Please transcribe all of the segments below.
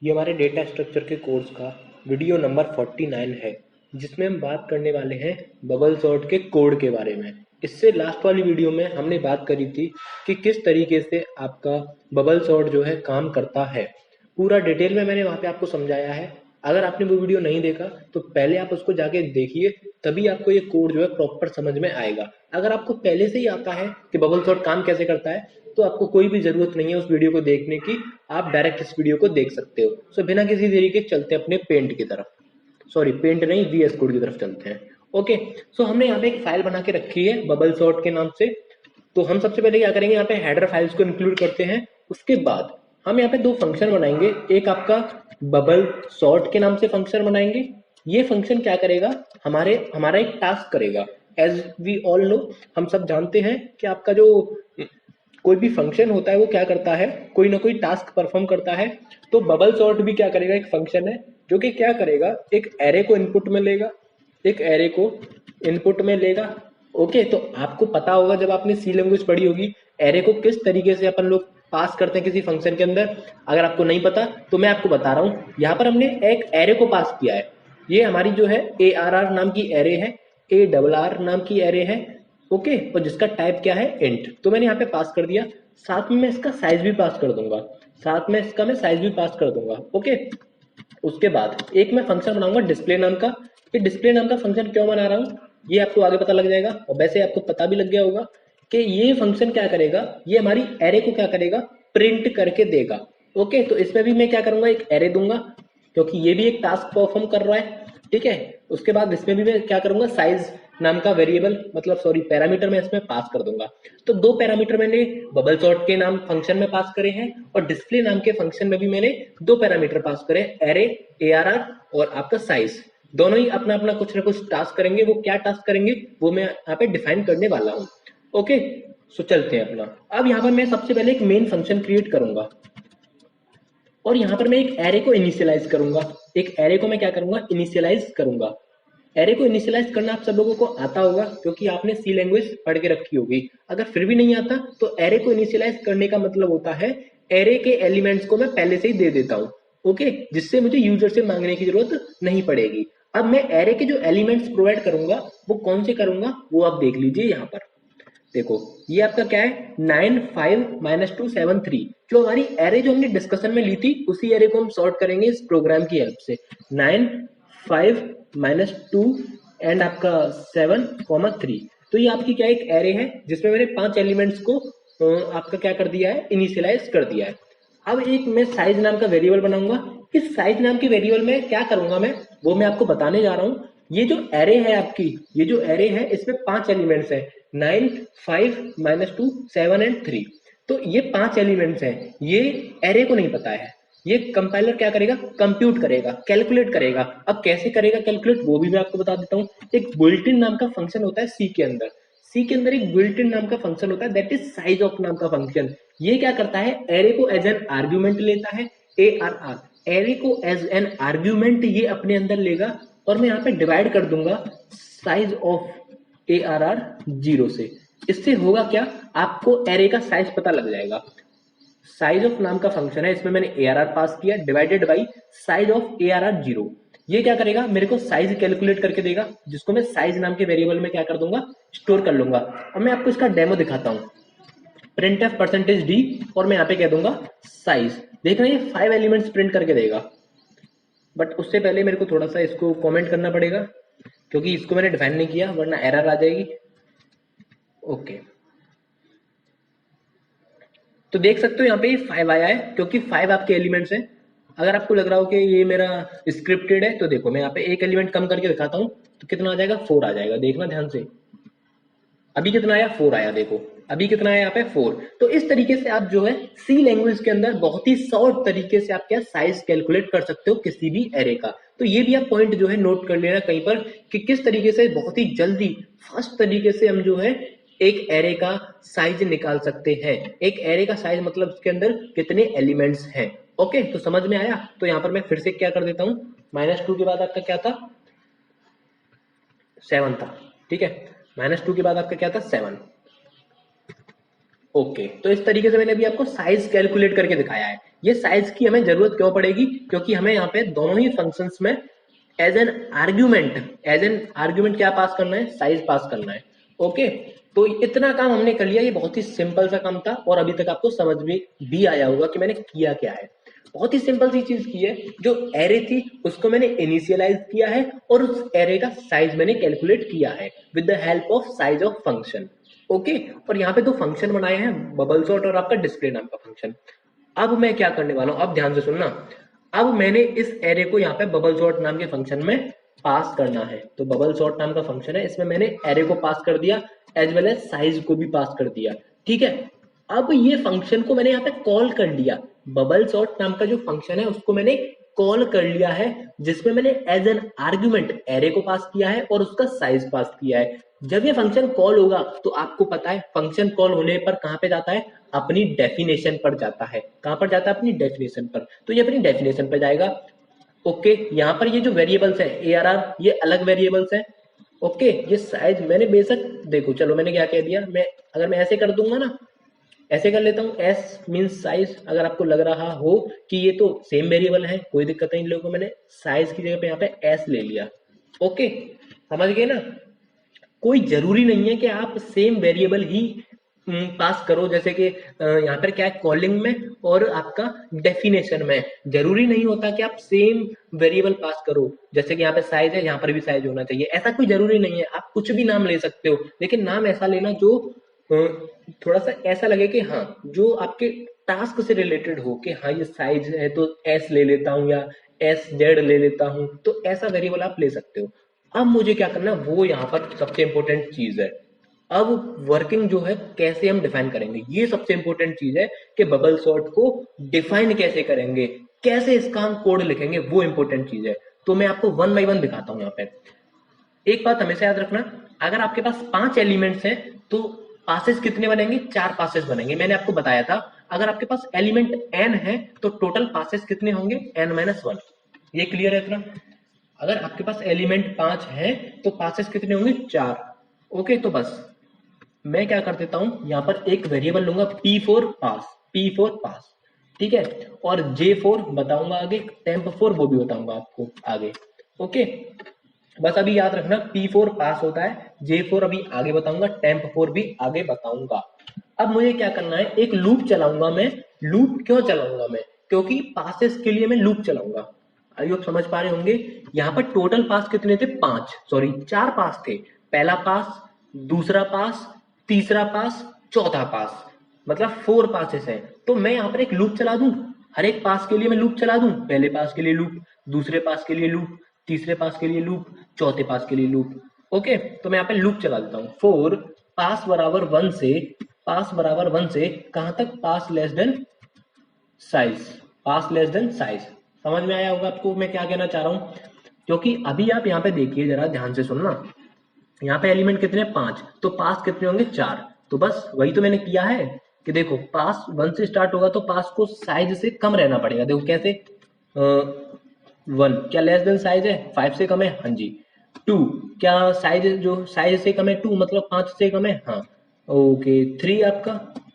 ये हमारे data structure के कोर्स का वीडियो नंबर 49 है, जिसमें हम बात करने वाले हैं बबल सॉर्ट के कोड के बारे में। इससे लास्ट वाली वीडियो में हमने बात करी थी कि किस तरीके से आपका बबल सॉर्ट जो है काम करता है। पूरा डिटेल में मैंने वहाँ पे आपको समझाया है। अगर आपने वो वीडियो नहीं देखा तो पहले आप उसको जाके देखिए, तभी आपको ये कोड जो है प्रॉपर समझ में आएगा। अगर आपको पहले से ही आता है कि बबल सॉर्ट काम कैसे करता है तो आपको कोई भी जरूरत नहीं है उस वीडियो को देखने की, आप डायरेक्ट इस वीडियो को देख सकते हो। सो बिना किसी देरी के चलते हैं अपने पेंट की तरफ, सॉरी पेंट नहीं, वीएस कोड की तरफ चलते हैं। ओके, सो हमने यहाँ पे एक फाइल बना के रखी है बबल सॉर्ट के नाम से। तो हम सबसे पहले क्या करेंगे, यहाँ पे हेडर फाइल्स को इंक्लूड करते हैं। उसके बाद हम यहाँ पे दो फंक्शन बनाएंगे। एक आपका बबल सॉर्ट के नाम से फंक्शन बनाएंगे। ये फंक्शन क्या करेगा, हमारा एक टास्क करेगा। एज वी ऑल नो, हम सब जानते हैं कि आपका जो कोई भी फंक्शन होता है वो क्या करता है, कोई ना कोई टास्क परफॉर्म करता है। तो बबल सॉर्ट भी क्या करेगा, एक फंक्शन है जो कि क्या करेगा, एक एरे को इनपुट में लेगा, एक एरे को इनपुट में लेगा। ओके, तो आपको पता होगा जब आपने सी लैंग्वेज पढ़ी होगी, एरे को किस तरीके से अपन लोग पास करते हैं किसी फंक्शन के अंदर। अगर आपको नहीं पता तो मैं आपको बता रहा हूँ। यहाँ पर हमने एक एरे को पास किया है। ये हमारी जो है ARR नाम की एरे है, ARR नाम की एरे है। ओके, और जिसका टाइप क्या है, इंट। तो मैंने यहाँ पे पास कर दिया, साथ में मैं इसका साइज भी पास कर दूंगा, साथ में इसका मैं साइज भी पास कर दूंगा। ओके, उसके बाद एक मैं फंक्शन बनाऊंगा डिस्प्ले नाम का। ये डिस्प्ले नाम का फंक्शन क्यों बना रहा हूँ ये आपको आगे पता लग जाएगा, और वैसे आपको पता भी लग गया होगा कि ये फंक्शन क्या करेगा, ये हमारी एरे को क्या करेगा, प्रिंट करके देगा। ओके, तो इसमें भी मैं क्या करूंगा, एक एरे दूंगा, क्योंकि ये भी एक टास्क परफॉर्म कर रहा है। ठीक है, उसके बाद इसमें भी मैं क्या करूंगा, साइज नाम का वेरिएबल, मतलब सॉरी पैरामीटर मैं इसमें पास कर दूंगा। तो दो पैरामीटर मैंने बबल सॉर्ट के नाम फंक्शन में पास करे हैं, और डिस्प्ले नाम के फंक्शन में भी मैंने दो पैरामीटर पास करे, एरे ARR और आपका साइज। दोनों ही अपना अपना कुछ ना कुछ टास्क करेंगे। वो क्या टास्क करेंगे वो मैं यहाँ पे डिफाइन करने वाला हूँ। ओके, सो चलते हैं अपना। अब यहाँ पर मैं सबसे पहले एक मेन फंक्शन क्रिएट करूंगा, और यहाँ पर मैं एक एरे को इनिशियलाइज करूंगा। एक एरे को मैं क्या करूंगा, इनिशियलाइज करूंगा। एरे को इनिशियलाइज करना आप सब लोगों को आता होगा, क्योंकि आपने सी लैंग्वेज पढ़ के रखी होगी। अगर फिर भी नहीं आता तो एरे को इनिशियलाइज करने का मतलब होता है एरे के एलिमेंट्स को मैं पहले से ही दे देता हूँ। ओके, जिससे मुझे यूजर से मांगने की जरूरत नहीं पड़ेगी। अब मैं एरे के जो एलिमेंट्स प्रोवाइड करूंगा वो कौन से करूंगा वो आप देख लीजिए। यहाँ पर देखो, ये आपका क्या है, 9 5 -2 7 3। जो हमारी एरे जो हमने डिस्कशन में ली थी उसी एरे को हम सॉर्ट करेंगे इस प्रोग्राम की हेल्प से। 9 5 -2 एंड आपका 7, 3। तो ये आपकी क्या एक एरे है जिसमें मैंने 5 एलिमेंट्स को आपका क्या कर दिया है, इनिशियलाइज कर दिया है। अब एक मैं साइज नाम का वेरिएबल बनाऊंगा। इस साइज नाम के वेरिएबल में क्या करूंगा मैं, वो मैं आपको बताने जा रहा हूँ। ये जो एरे है आपकी, ये जो एरे है इसमें 5 एलिमेंट्स है, 9 5 -2 7 एंड 3। तो ये 5 एलिमेंट्स हैं, ये एरे को नहीं पता है। ये कंपाइलर क्या करेगा, कंप्यूट करेगा, कैलकुलेट करेगा। अब कैसे करेगा कैलकुलेट वो भी मैं आपको बता देता हूँ। एक बुल्ट इन नाम का फंक्शन होता है सी के अंदर। सी के अंदर एक बुल्ट इन नाम का फंक्शन होता है, दैट इज साइज ऑफ नाम का फंक्शन। ये क्या करता है, एरे को एज एन आर्ग्यूमेंट लेता है, ARR। एरे को एज एन आर्ग्यूमेंट ये अपने अंदर लेगा, और मैं यहाँ पे डिवाइड कर दूंगा साइज ऑफ ARR 0 से। इससे होगा क्या, आपको एरे का साइज पता लग जाएगा। साइज ऑफ नाम का फंक्शन है, इसमें मैंने ARR पास किया, divided by size of ARR 0। ये क्या करेगा, मेरे को साइज कैलकुलेट करके देगा, जिसको मैं साइज नाम के वेरिएबल में क्या कर दूंगा, स्टोर कर लूंगा। अब मैं आपको इसका डेमो दिखाता हूँ। printf %d, और मैं यहाँ पे कह दूंगा साइज। देखना ये 5 एलिमेंट्स प्रिंट करके देगा। बट उससे पहले मेरे को थोड़ा सा इसको कमेंट करना पड़ेगा, क्योंकि इसको मैंने डिफाइन नहीं किया वरना एरर आ जाएगी। ओके, तो देख सकते हो यहाँ पे 5 आया है, क्योंकि 5 आपके एलिमेंट्स हैं। अगर आपको लग रहा हो कि ये मेरा स्क्रिप्टेड है तो देखो मैं यहाँ पे एक एलिमेंट कम करके दिखाता हूँ, तो कितना आ जाएगा, 4 आ जाएगा। देखना ध्यान से, अभी कितना आया, 4 आया। देखो अभी कितना आया यहाँ पे, 4। तो इस तरीके से आप जो है सी लैंग्वेज के अंदर बहुत ही शॉर्ट तरीके से आप क्या साइज कैलकुलेट कर सकते हो किसी भी एरे का। तो ये भी आप पॉइंट जो है नोट कर लेना कहीं पर, कि किस तरीके से बहुत ही जल्दी फास्ट तरीके से हम जो है एक एरे का साइज निकाल सकते हैं। एक एरे का साइज मतलब उसके अंदर कितने एलिमेंट्स हैं। ओके, तो समझ में आया। तो यहाँ पर मैं फिर से क्या कर देता हूँ, -2 के बाद आपका क्या था, 7 था। ठीक है, -2 के बाद आपका क्या था, 7। ओके, तो इस तरीके से मैंने अभी आपको साइज कैलकुलेट करके दिखाया है। ये साइज की हमें जरूरत क्यों पड़ेगी, क्योंकि हमें यहाँ पे दोनों ही फंक्शंस में एज एन आर्ग्यूमेंट क्या पास करना है, साइज पास करना है। ओके, तो इतना काम हमने कर लिया। ये बहुत ही सिंपल सा काम था और अभी तक आपको समझ में भी आया होगा कि मैंने किया क्या है। बहुत ही सिंपल सी चीज की है। जो एरे थी उसको मैंने इनिशियलाइज किया है और उस एरे का साइज मैंने कैलकुलेट किया है with the help of size of function. Okay, और यहाँ पे दो फंक्शन बनाए हैं, बबल सॉर्ट और आपका डिस्प्ले नाम का फंक्शन। अब मैं क्या करने वाला हूँ, अब ध्यान से सुनना। अब मैंने इस एरे को यहाँ पे बबल सॉर्ट नाम के फंक्शन में पास करना है। तो बबल सॉर्ट नाम का फंक्शन है, इसमें मैंने एरे को पास कर दिया एज वेल एज साइज को भी पास कर दिया। ठीक है, अब ये फंक्शन को मैंने यहाँ पे कॉल कर लिया। बबल सॉर्ट नाम का जो फंक्शन है उसको मैंने कॉल कर लिया है, जिसमें मैंने एज एन आर्ग्यूमेंट एरे को पास किया है और उसका साइज पास किया है। जब ये फंक्शन कॉल होगा तो आपको पता है फंक्शन कॉल होने पर कहाँ पे जाता है, अपनी डेफिनेशन पर जाता है। कहाँ पर जाता है, अपनी डेफिनेशन पर। तो ये अपनी डेफिनेशन पर जाएगा। ओके, यहाँ पर ये जो वेरिएबल्स है ए आर आर, ये अलग वेरिएबल्स है। ओके, ये साइज मैंने बेशक, देखो चलो मैंने क्या कह दिया, मैं अगर मैं ऐसे कर दूंगा ना, ऐसे कर लेता हूँ, एस मीन्स साइज। अगर आपको लग रहा हो कि ये तो सेम वेरिएबल है, कोई दिक्कत नहीं, इन लोगों को मैंने साइज की जगह पे यहाँ पे एस ले लिया। ओके, समझ गए ना। कोई जरूरी नहीं है कि आप सेम वेरिएबल ही पास करो, जैसे कि यहाँ पर क्या है, कॉलिंग में और आपका डेफिनेशन में जरूरी नहीं होता कि आप सेम वेरिएबल पास करो। जैसे कि यहाँ पे साइज है, यहाँ पर भी साइज होना चाहिए, ऐसा कोई जरूरी नहीं है। आप कुछ भी नाम ले सकते हो, लेकिन नाम ऐसा लेना जो थोड़ा सा ऐसा लगे कि हाँ, जो आपके टास्क से रिलेटेड हो, कि हाँ ये साइज है तो एस ले लेता हूँ या एस जेड ले लेता हूँ, तो ऐसा वेरिएबल आप ले सकते हो। अब मुझे क्या करना है, वो यहाँ पर सबसे इंपॉर्टेंट चीज है। अब वर्किंग जो है कैसे हम डिफाइन करेंगे, ये सबसे इंपॉर्टेंट चीज है कि बबल सॉर्ट को डिफाइन कैसे करेंगे, कैसे इसका हम कोड लिखेंगे, वो इंपॉर्टेंट चीज है। तो मैं आपको वन बाई वन दिखाता हूँ यहाँ पे। एक बात हमेशा याद रखना, अगर आपके पास 5 एलिमेंट्स हैं तो पासेस कितने बनेंगे, 4 पासेस बनेंगे। मैंने आपको बताया था अगर आपके पास एलिमेंट n है तो टोटल पासेस कितने होंगे, n-1। ये क्लियर है इतना। अगर आपके पास एलिमेंट 5 है तो पासेस कितने होंगे, 4। ओके, तो बस मैं क्या कर देता हूं, यहां पर एक वेरिएबल लूंगा p4 पास। ठीक है, और j4 बताऊंगा आगे, temp4 वो भी बताऊंगा आपको आगे। ओके, बस अभी याद रखना P4 पास होता है, J4 अभी आगे बताऊंगा, temp4 भी आगे बताऊंगा। अब मुझे क्या करना है, एक लूप चलाऊंगा मैं। लूप क्यों चलाऊंगा मैं, क्योंकि पासेस के लिए मैं लूप चलाऊंगा। आई आप समझ पा रहे होंगे। यहाँ पर टोटल पास कितने थे, 4 पास थे। पहला पास, दूसरा पास, तीसरा पास, चौथा पास, मतलब 4 पासेस हैं। तो मैं यहाँ पर एक लूप चला दूं, हर एक पास के लिए मैं लूप चला दूं। पहले पास के लिए लूप, दूसरे पास के लिए लूप, तीसरे पास के लिए लूप, चौथे पास के लिए लूप। ओके, तो मैं यहाँ पे लूप चला देता हूँ। 4 पास बराबर 1 से, पास बराबर 1 से कहां तक, पास लेस देन साइज, पास लेस देन साइज। समझ में आया होगा आपको मैं क्या कहना चाह रहा हूँ। क्योंकि अभी आप यहाँ पे देखिए, जरा ध्यान से सुनना। यहाँ पे एलिमेंट कितने, 5, तो पास कितने होंगे, 4। तो बस वही तो मैंने किया है कि देखो पास 1 से स्टार्ट होगा तो पास को साइज से कम रहना पड़ेगा। देखो कैसे, 1 क्या लेस देन साइज है, 5 से कम है, हाँ जी। 2 क्या साइज, जो साइज से कम है 2 मतलब 5 से कम है, हाँ। ओके, 3 आपका,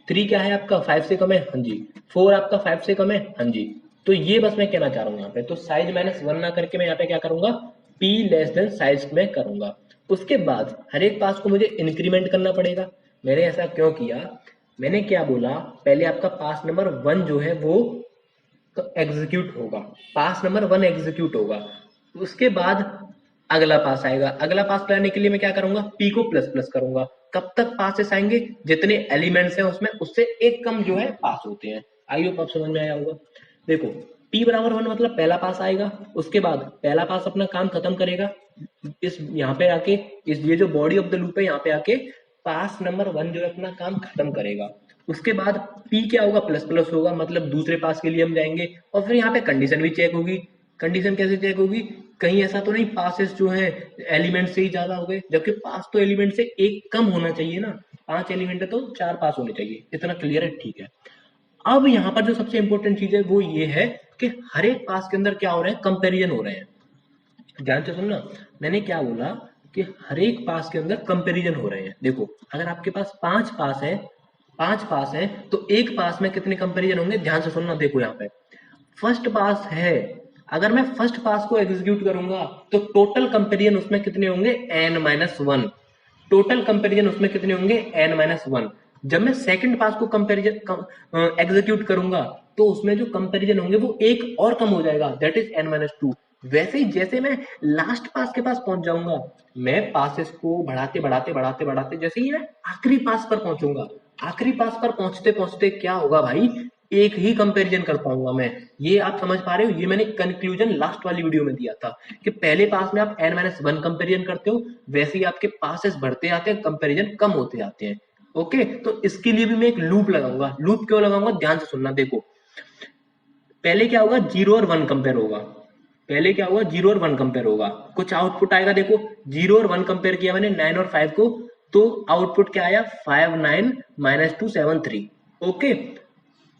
3 क्या है आपका, 5 से कम है, हाँ जी। 4 आपका 5 से कम है, हाँ जी। तो ये बस मैं कहना चाह रहा हूँ यहाँ पे। तो साइज -1 ना करके मैं यहाँ पे क्या करूंगा, p लेस देन साइज में करूंगा। उसके बाद हर एक पास को मुझे इंक्रीमेंट करना पड़ेगा। मैंने ऐसा क्यों किया, मैंने क्या बोला, पहले आपका पास नंबर 1 जो है वो तो एग्जीक्यूट होगा, पास नंबर 1 एग्जीक्यूट होगा। उसके बाद अगला पास आएगा। अगला पास लाने के लिए मैं क्या करूंगा, p को प्लस प्लस करूंगा। कब तक पासेस आएंगे, जितने एलिमेंट्स हैं उसमें उससे एक कम जो है पास होते हैं। आई होप आप समझ में आया होगा। देखो p बराबर 1 मतलब पहला पास आएगा, उसके बाद पहला पास अपना काम खत्म करेगा, इस यहाँ पे आके, इस ये जो बॉडी ऑफ द लूप है यहाँ पे आके पास नंबर 1 जो है अपना काम खत्म करेगा। उसके बाद p क्या होगा, प्लस प्लस होगा, मतलब दूसरे पास के लिए हम जाएंगे। और फिर यहाँ पे कंडीशन भी चेक होगी। कंडीशन कैसे चेक होगी, कहीं ऐसा तो नहीं पासेस जो है एलिमेंट से ही ज्यादा हो गए, जबकि पास तो एलिमेंट से एक कम होना चाहिए ना। 5 एलिमेंट है तो 4 पास होने चाहिए। इतना क्लियर है, ठीक है। अब यहाँ पर जो सबसे इंपॉर्टेंट चीज है वो ये है कि हर एक पास के अंदर क्या हो रहे हैं, कंपेरिजन हो रहे हैं। ध्यान से सुनना, मैंने क्या बोला कि हर एक पास के अंदर कंपैरिजन हो रहे हैं। देखो अगर आपके पास 5 पास है 5 पास हैं तो एक पास में कितने कंपैरिजन होंगे, ध्यान से सुनना। देखो यहाँ पे फर्स्ट पास है, अगर मैं फर्स्ट पास को एग्जीक्यूट करूंगा तो टोटल कंपैरिजन उसमें कितने होंगे, n-1। टोटल कंपैरिजन उसमें कितने होंगे, n-1। जब मैं सेकंड पास को कंपैरिजन एग्जीक्यूट करूंगा तो उसमें जो कंपैरिजन होंगे वो एक और कम हो जाएगा, दैट इज n-2। वैसे ही जैसे मैं लास्ट पास के पास पहुंच जाऊंगा, मैं पासेस को बढ़ाते बढ़ाते बढ़ाते बढ़ाते जैसे ही मैं आखिरी पास पर पहुंचूंगा, आखिरी पास पर पहुंचते पहुंचते क्या होगा भाई, एक ही कंपैरिजन कर पाऊंगा मैं। ये आप समझ पा रहे हो, ये मैंने कंक्लूजन लास्ट वाली वीडियो में दिया था कि पहले पास में आप n-1 कंपैरिजन करते हो, वैसे ही आपके पासेस बढ़ते आते हैं, कंपैरिजन कम होते जाते हैं। ओके, तो इसके लिए भी मैं एक लूप लगाऊंगा। लूप क्यों लगाऊंगा, ध्यान से सुनना। देखो पहले क्या होगा, 0 और 1 कंपेयर होगा। पहले क्या होगा, 0 और 1 कंपेयर होगा, कुछ आउटपुट आएगा। देखो 0 और 1 कंपेयर किया मैंने 9 और 5 को, तो आउटपुट क्या आया, 5 9 -2 7 3। ओके,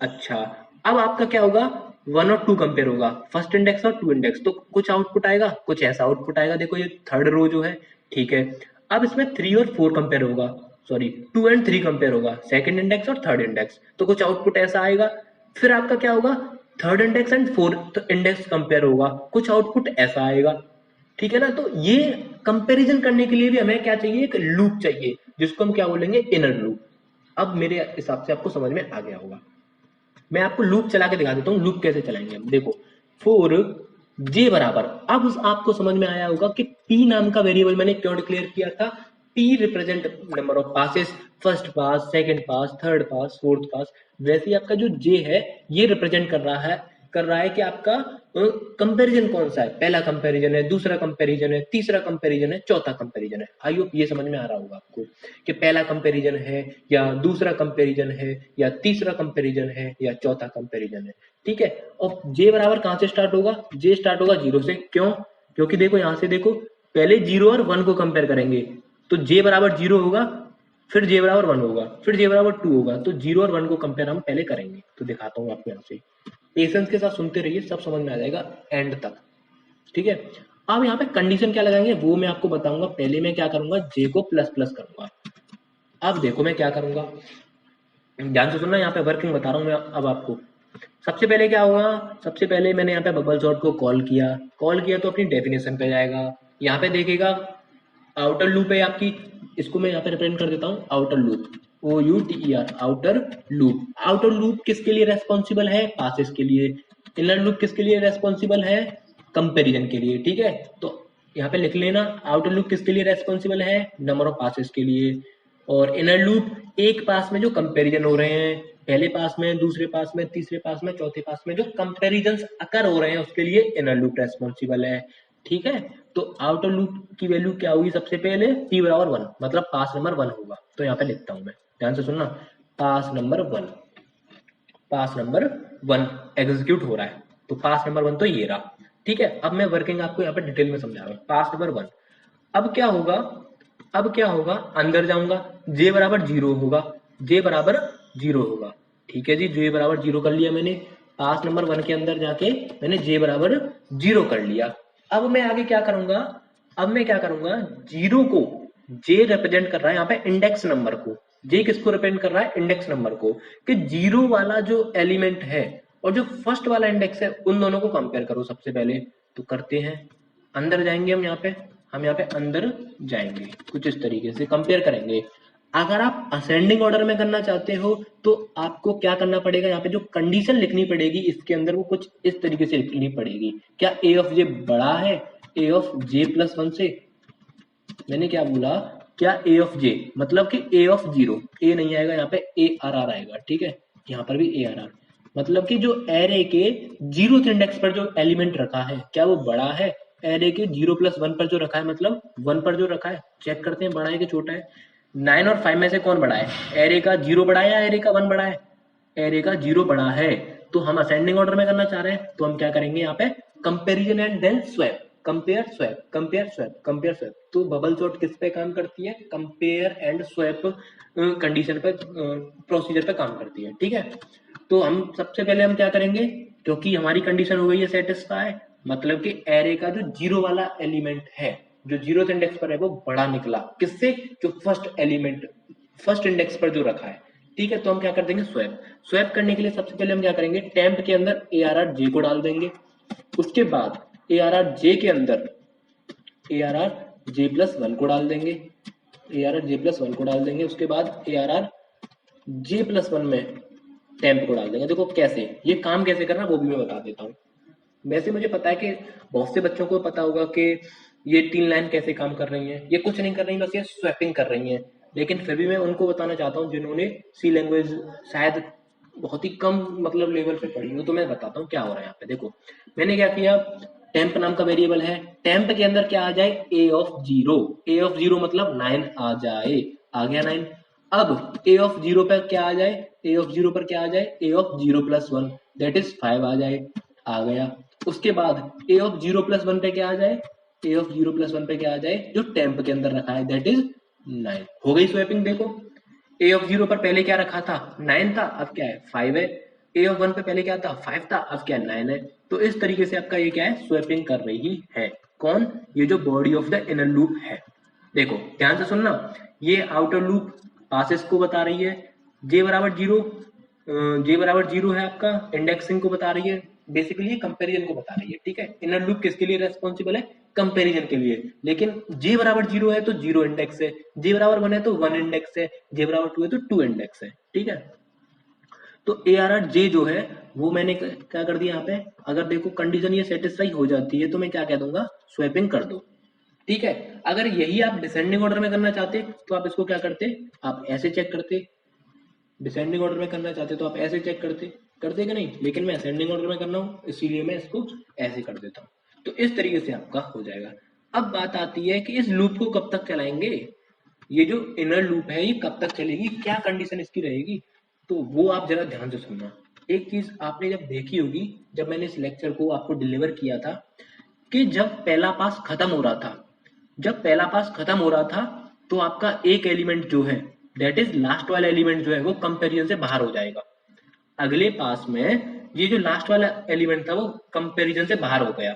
अच्छा अब आपका क्या होगा, 1 और 2 कंपेयर होगा, फर्स्ट इंडेक्स और 2 इंडेक्स, तो कुछ आउटपुट आएगा, कुछ ऐसा आउटपुट आएगा। देखो ये थर्ड रो जो है, ठीक है। अब इसमें 3 और 4 कंपेयर होगा, सॉरी 2 एंड 3 कंपेयर होगा, सेकंड इंडेक्स और थर्ड इंडेक्स, तो कुछ आउटपुट ऐसा आएगा। फिर आपका क्या होगा, third index and fourth index compare होगा, कुछ आउटपुट ऐसा आएगा, ठीक है ना। तो ये कंपैरिजन करने के लिए भी हमें क्या चाहिए, एक लूप चाहिए, जिसको हम क्या बोलेंगे, इनर लूप। अब मेरे हिसाब से आपको समझ में आ गया होगा, मैं आपको लूप चला के दिखा देता हूँ, लूप कैसे चलाएंगे हम। देखो फोर जे बराबर, अब आपको समझ में आया होगा कि p नाम का वेरिएबल मैंने क्यों डिक्लेयर किया था। p represent number of passes, first pass, second pass, third pass, fourth pass. वैसे ही आपका जो j है ये रिप्रेजेंट कर रहा है कि आपका कंपैरिजन कौन सा है, पहला कंपैरिजन है, दूसरा कंपैरिजन है, तीसरा कंपैरिजन है, चौथा कंपैरिजन है। आई होप ये समझ में आ रहा होगा आपको कि पहला कंपैरिजन है या दूसरा कंपैरिजन है या तीसरा कंपैरिजन है या चौथा कंपैरिजन है, ठीक है। और जे बराबर कहां से स्टार्ट होगा, जे स्टार्ट होगा 0 से। क्यों, क्योंकि देखो यहां से देखो, पहले 0 और 1 को कंपेयर करेंगे, तो जे बराबर 0 होगा, फिर जे बराबर 1 होगा, फिर जे बराबर 2 होगा, तो 0 और 1 को कंपेयर हम पहले करेंगे। तो दिखाता हूँ आपको, यहाँ से पेशेंस के साथ सुनते रहिए, सब समझ में आ जाएगा एंड तक, ठीक है। अब यहाँ पे कंडीशन क्या लगाएंगे वो मैं आपको बताऊंगा। पहले मैं क्या करूंगा, जे को प्लस प्लस करूंगा। अब देखो मैं क्या करूंगा, ध्यान से सुनना, यहाँ पे वर्किंग बता रहा हूँ मैं अब आपको। सबसे पहले क्या होगा, सबसे पहले मैंने यहाँ पे बबल सॉर्ट को कॉल किया तो अपनी डेफिनेशन पे जाएगा, यहाँ पे देखेगा आउटर लूप है आपकी, इसको मैं यहाँ पे रिप्रेजेंट कर देता हूँ outer loop, OUTER, outer loop. Outer loop किसके लिए रेस्पॉन्सिबल है, पासेस के लिए। इनर लूप किसके लिए रेस्पॉन्सिबल है, कंपेरिजन के लिए, ठीक है। तो यहाँ पे लिख लेना, आउटर लूप किसके लिए रेस्पॉन्सिबल है, नंबर ऑफ पासेस के लिए। और इनर लूप एक पास में जो कंपेरिजन हो रहे हैं, पहले पास में, दूसरे पास में, तीसरे पास में, चौथे पास में जो कंपेरिजन अकर हो रहे हैं उसके लिए इनर लूप रेस्पॉन्सिबल है, ठीक है। तो आउटर लूप की वैल्यू क्या होगी, सबसे पहले p बराबर 1, मतलब पास नंबर 1 होगा। तो यहाँ पे लिखता हूं मैं, ध्यान से सुनना, पास नंबर 1, पास नंबर 1 एग्जीक्यूट हो रहा है, तो पास नंबर 1 तो ये रहा, ठीक है। अब मैं वर्किंग आपको यहाँ पे डिटेल में समझा रहा हूँ, पास नंबर 1। अब क्या होगा, अब क्या होगा, अंदर जाऊंगा, जे बराबर 0 होगा, जे बराबर 0 होगा, ठीक है जी। जे बराबर 0 कर लिया मैंने, पास नंबर 1 के अंदर जाके मैंने जे बराबर 0 कर लिया। अब मैं आगे क्या करूंगा, अब मैं क्या करूंगा, 0 को, जे रिप्रेजेंट कर रहा है यहाँ पे इंडेक्स नंबर को, जे किसको रिप्रेजेंट कर रहा है, इंडेक्स नंबर को, कि 0 वाला जो एलिमेंट है और जो फर्स्ट वाला इंडेक्स है उन दोनों को कंपेयर करो सबसे पहले। तो करते हैं, अंदर जाएंगे हम यहाँ पे अंदर जाएंगे, कुछ इस तरीके से कंपेयर करेंगे। अगर आप असेंडिंग ऑर्डर में करना चाहते हो तो आपको क्या करना पड़ेगा, यहाँ पे जो कंडीशन लिखनी पड़ेगी इसके अंदर वो कुछ इस तरीके से लिखनी पड़ेगी। क्या ए ऑफ जे बड़ा है ए ऑफ जे प्लस 1 से, मैंने क्या बोला, क्या ए ऑफ जे मतलब कि ए ऑफ 0, ए नहीं आएगा यहाँ पे, ए आर आर आएगा, ठीक है। यहाँ पर भी ए आर आर, मतलब कि जो एरे के 0th इंडेक्स पर जो एलिमेंट रखा है क्या वो बड़ा है, एरे के 0+1 पर जो रखा है, मतलब 1 पर जो रखा है, चेक करते हैं बड़ा है कि छोटा है। 9 और 5 में से कौन बड़ा है, एरे का 0 बड़ा है या एरे का 1 बड़ा है, एरे का 0 बड़ा है। तो हम असेंडिंग ऑर्डर में करना चाह रहे हैं, तो हम क्या करेंगे यहाँ पे, comparison and then swap, compare swap, compare swap, compare swap. तो बबल सॉर्ट किस पे काम करती है, कंपेयर एंड स्वैप कंडीशन पे, प्रोसीजर पे काम करती है, ठीक है। तो हम सबसे पहले हम क्या करेंगे, क्योंकि हमारी कंडीशन हो गई है सेटिस्फाई, मतलब कि एरे का जो 0 वाला एलिमेंट है, जो 0th इंडेक्स पर है वो बड़ा निकला, किससे, जो फर्स्ट एलिमेंट, फर्स्ट इंडेक्स पर जो रखा है, ठीक है, तो हम क्या कर देंगे, स्वैप। स्वैप करने के लिए सबसे पहले हम क्या करेंगे, टेम्प के अंदर ARR J को डाल देंगे। उसके बाद ARR J के अंदर ARR J+1 को डाल देंगे। ARR J+1 को डाल देंगे। उसके बाद ARR J+1 में टेम्प को डाल देंगे। देखो कैसे ये काम कैसे करना वो भी मैं बता देता हूँ। वैसे मुझे पता है कि बहुत से बच्चों को पता होगा कि ये 3 लाइन कैसे काम कर रही हैं। ये कुछ नहीं कर रही, बस ये स्वैपिंग कर रही हैं। लेकिन फिर भी मैं उनको बताना चाहता हूँ जिन्होंने सी लैंग्वेज शायद बहुत ही कम मतलब लेवल पे पढ़ी हो, तो मैं बताता हूँ क्या हो रहा है यहाँ पे। देखो मैंने क्या किया, टेम्प नाम का वेरिएबल है, टेम्प के अंदर क्या आ जाए, A(0). A(0) मतलब 9 आ जाए, आ गया 9। अब A(0) पर क्या आ जाए, A(0) पर क्या आ जाए, A(0+1) दैट इज 5 आ जाए, आ गया। उसके बाद A(0+1) पे क्या आ जाए, A(0+1) पे क्या आ जाए, जो टेम्प के अंदर रखा है दैट इज 9। हो गई स्वैपिंग। देखो A(0) पर पहले क्या रखा था, 9 था, अब क्या है, 5 है। A(1) पे पहले क्या था, 5 था, अब क्या है, 9 है। तो इस तरीके से आपका ये क्या है, स्वैपिंग कर रही है। कौन, ये जो body of the inner loop है। देखो ध्यान से सुनना, ये आउटर लूप पासेस को बता रही है, J=0 है आपका, इंडेक्सिंग को बता रही है, बेसिकली कंपैरिजन को बता रही है। ठीक है, इनर लूप किसके लिए रेस्पॉन्सिबल है, कंपैरिजन के लिए। लेकिन J=0 है तो 0 इंडेक्स है, J=1 है तो 1 इंडेक्स है, J=2 है तो 2 इंडेक्स है। ठीक है, तो ARR J जो है वो मैंने क्या कर दिया यहाँ पे, अगर देखो कंडीशन ये सेटिस्फाई हो जाती है तो मैं क्या कह दूंगा, स्वैपिंग कर दो। ठीक है, अगर यही आप डिसेंडिंग ऑर्डर में करना चाहते तो आप इसको क्या करते, आप ऐसे चेक करते। डिसेंडिंग ऑर्डर में करना चाहते तो आप ऐसे चेक करते कि नहीं, लेकिन मैं असेंडिंग ऑर्डर में करना हूँ इसीलिए मैं इसको ऐसे कर देता हूँ। तो इस तरीके से आपका हो जाएगा। अब बात आती है कि इस लूप को कब तक चलाएंगे, ये जो इनर लूप है ये कब तक चलेगी, क्या कंडीशन इसकी रहेगी, तो वो आप जरा ध्यान से सुनना। एक चीज आपने जब देखी होगी, जब मैंने इस लेक्चर को आपको डिलीवर किया था, कि जब पहला पास खत्म हो रहा था, जब पहला पास खत्म हो रहा था तो आपका एक एलिमेंट जो है दैट इज लास्ट वाला एलिमेंट जो है वो कंपैरिजन से बाहर हो जाएगा। अगले पास में ये जो लास्ट वाला एलिमेंट था वो कंपैरिजन से बाहर हो गया।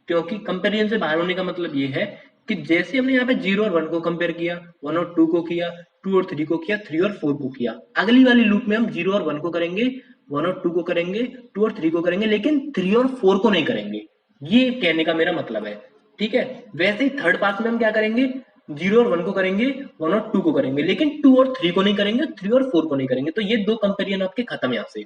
क्योंकि कंपैरिजन से बाहर होने का मतलब ये है कि जैसे हमने यहाँ पे 0 और 1 को कंपेयर किया, 1 और 2 को किया, 2 और 3 को किया, 3 और 4 को किया, अगली वाली लूप में हम 0 और 1 को करेंगे, 1 और 2 को करेंगे, 2 और 3 को करेंगे, लेकिन 3 और 4 को नहीं करेंगे। ये कहने का मेरा मतलब है। ठीक है, वैसे ही थर्ड पास में हम क्या करेंगे, 0 और 1 को करेंगे, 1 और 2 को करेंगे, लेकिन 2 और 3 को नहीं करेंगे, 3 और 4 को नहीं करेंगे। तो ये दो कंपेरिजन आपके खत्म यहाँ से।